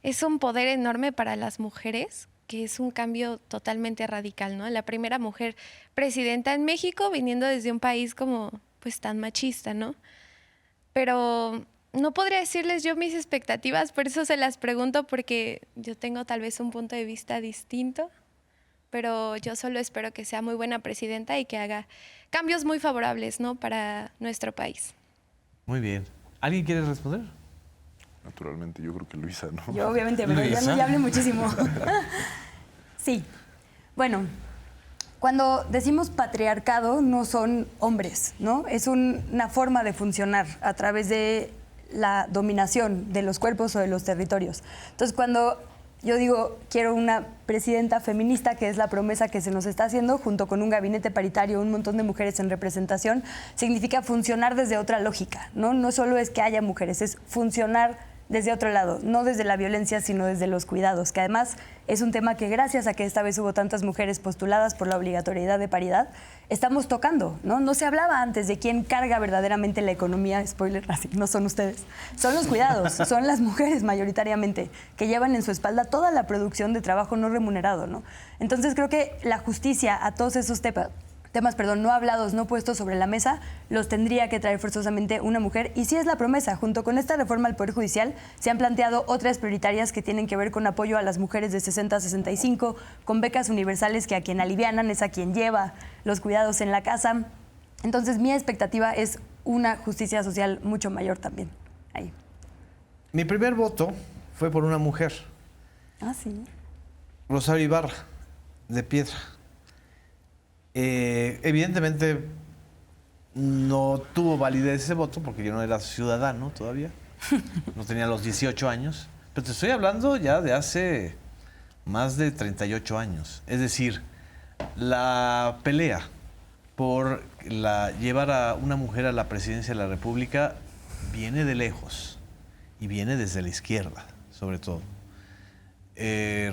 S9: es un poder enorme para las mujeres, que es un cambio totalmente radical, ¿no? La primera mujer presidenta en México viniendo desde un país como pues tan machista, ¿no? Pero no podría decirles yo mis expectativas, por eso se las pregunto, porque yo tengo tal vez un punto de vista distinto, pero yo solo espero que sea muy buena presidenta y que haga cambios muy favorables, ¿no? Para nuestro país.
S1: Muy bien. ¿Alguien quiere responder?
S6: Naturalmente, yo creo que Luisa, ¿no?
S3: Yo obviamente, pero ya hablé muchísimo. Sí. Bueno, cuando decimos patriarcado no son hombres, ¿no? Es una forma de funcionar a través de la dominación de los cuerpos o de los territorios. Entonces, cuando yo digo, quiero una presidenta feminista, que es la promesa que se nos está haciendo, junto con un gabinete paritario, un montón de mujeres en representación, significa funcionar desde otra lógica, ¿no? No solo es que haya mujeres, es funcionar desde otro lado, no desde la violencia, sino desde los cuidados, que además es un tema que gracias a que esta vez hubo tantas mujeres postuladas por la obligatoriedad de paridad, estamos tocando, ¿no? No se hablaba antes de quién carga verdaderamente la economía, spoiler, así no son ustedes, son los cuidados, son las mujeres mayoritariamente, que llevan en su espalda toda la producción de trabajo no remunerado, ¿no? Entonces creo que la justicia a todos esos temas, no hablados, no puestos sobre la mesa, los tendría que traer forzosamente una mujer. Y sí es la promesa. Junto con esta reforma al Poder Judicial se han planteado otras prioritarias que tienen que ver con apoyo a las mujeres de 60 a 65, con becas universales que a quien alivianan es a quien lleva los cuidados en la casa. Entonces mi expectativa es una justicia social mucho mayor también. Ahí.
S1: Mi primer voto fue por una mujer,
S3: Ah, sí.
S1: Rosario Ibarra, de Piedra. Evidentemente no tuvo validez ese voto porque yo no era ciudadano todavía, no tenía los 18 años, pero te estoy hablando ya de hace más de 38 años. Es decir, la pelea por llevar a una mujer a la presidencia de la República viene de lejos y viene desde la izquierda, sobre todo.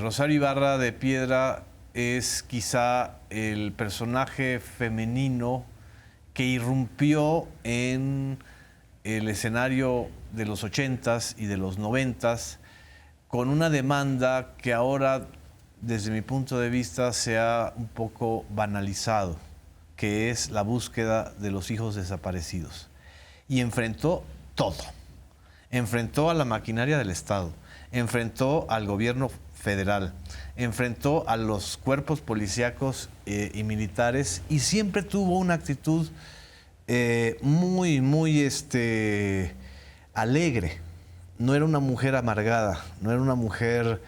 S1: Rosario Ibarra de Piedra es quizá el personaje femenino que irrumpió en el escenario de los 80s y de los 90s con una demanda que ahora, desde mi punto de vista, se ha un poco banalizado, que es la búsqueda de los hijos desaparecidos. Y enfrentó todo. Enfrentó a la maquinaria del Estado, enfrentó al gobierno federal, enfrentó a los cuerpos policíacos y militares y siempre tuvo una actitud muy alegre. No era una mujer amargada, no era una mujer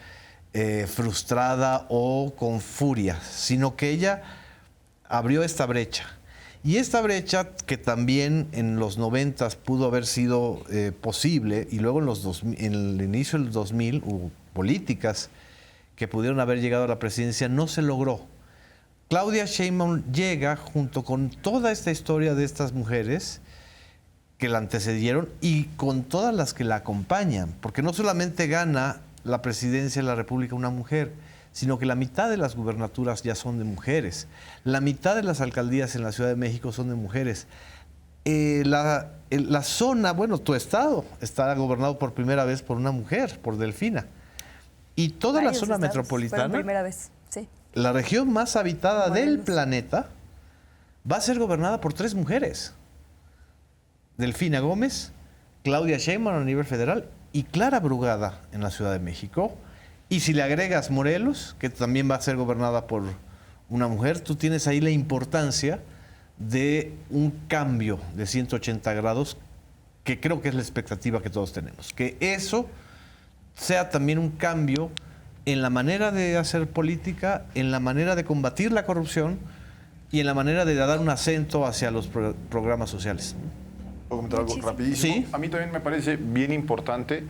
S1: frustrada o con furia, sino que ella abrió esta brecha. Y esta brecha, que también en los 90s pudo haber sido posible, y luego en el inicio del 2000 hubo políticas que pudieron haber llegado a la presidencia, no se logró. Claudia Sheinbaum llega junto con toda esta historia de estas mujeres que la antecedieron y con todas las que la acompañan, porque no solamente gana la presidencia de la República una mujer, sino que la mitad de las gubernaturas ya son de mujeres, la mitad de las alcaldías en la Ciudad de México son de mujeres. La zona, bueno, tu estado está gobernado por primera vez por una mujer, por Delfina. Y toda la zona metropolitana,
S3: por primera vez, sí.
S1: La región más habitada del planeta, va a ser gobernada por 3 mujeres. Delfina Gómez, Claudia Sheinbaum a nivel federal y Clara Brugada en la Ciudad de México. Y si le agregas Morelos, que también va a ser gobernada por una mujer, tú tienes ahí la importancia de un cambio de 180 grados, que creo que es la expectativa que todos tenemos. Que eso sea también un cambio en la manera de hacer política, en la manera de combatir la corrupción y en la manera de dar un acento hacia los programas sociales.
S6: ¿Puedo comentar algo rapidísimo?
S1: Sí.
S6: A mí también me parece bien importante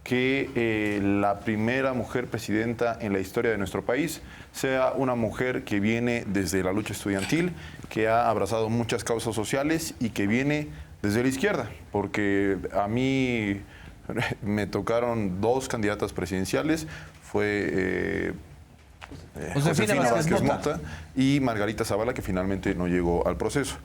S6: que la primera mujer presidenta en la historia de nuestro país sea una mujer que viene desde la lucha estudiantil, que ha abrazado muchas causas sociales y que viene desde la izquierda, porque a mí me tocaron 2 candidatas presidenciales, fue Josefina Vázquez Mota y Margarita Zavala, que finalmente no llegó al proceso.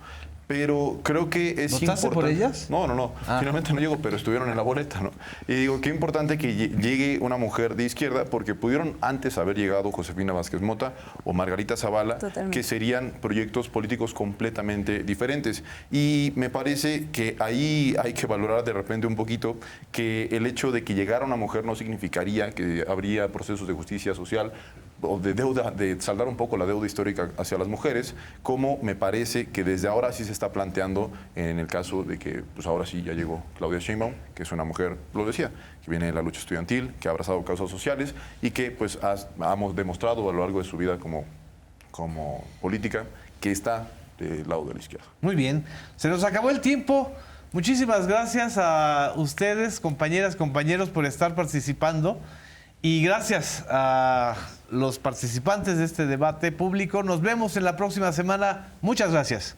S6: Pero creo que es importante.
S1: ¿Votaste por ellas?
S6: No. Finalmente no llegó, pero estuvieron en la boleta, ¿no? Y digo, qué importante que llegue una mujer de izquierda, porque pudieron antes haber llegado Josefina Vázquez Mota o Margarita Zavala, que serían proyectos políticos completamente diferentes. Y me parece que ahí hay que valorar de repente un poquito que el hecho de que llegara una mujer no significaría que habría procesos de justicia social o de deuda, de saldar un poco la deuda histórica hacia las mujeres, como me parece que desde ahora sí se está planteando en el caso de que pues ahora sí ya llegó Claudia Sheinbaum, que es una mujer, lo decía, que viene de la lucha estudiantil, que ha abrazado causas sociales y que pues hemos demostrado a lo largo de su vida como política que está del lado de la izquierda.
S1: Muy bien, se nos acabó el tiempo. Muchísimas gracias a ustedes, compañeras, compañeros, por estar participando. Y gracias a los participantes de este debate público. Nos vemos en la próxima semana. Muchas gracias.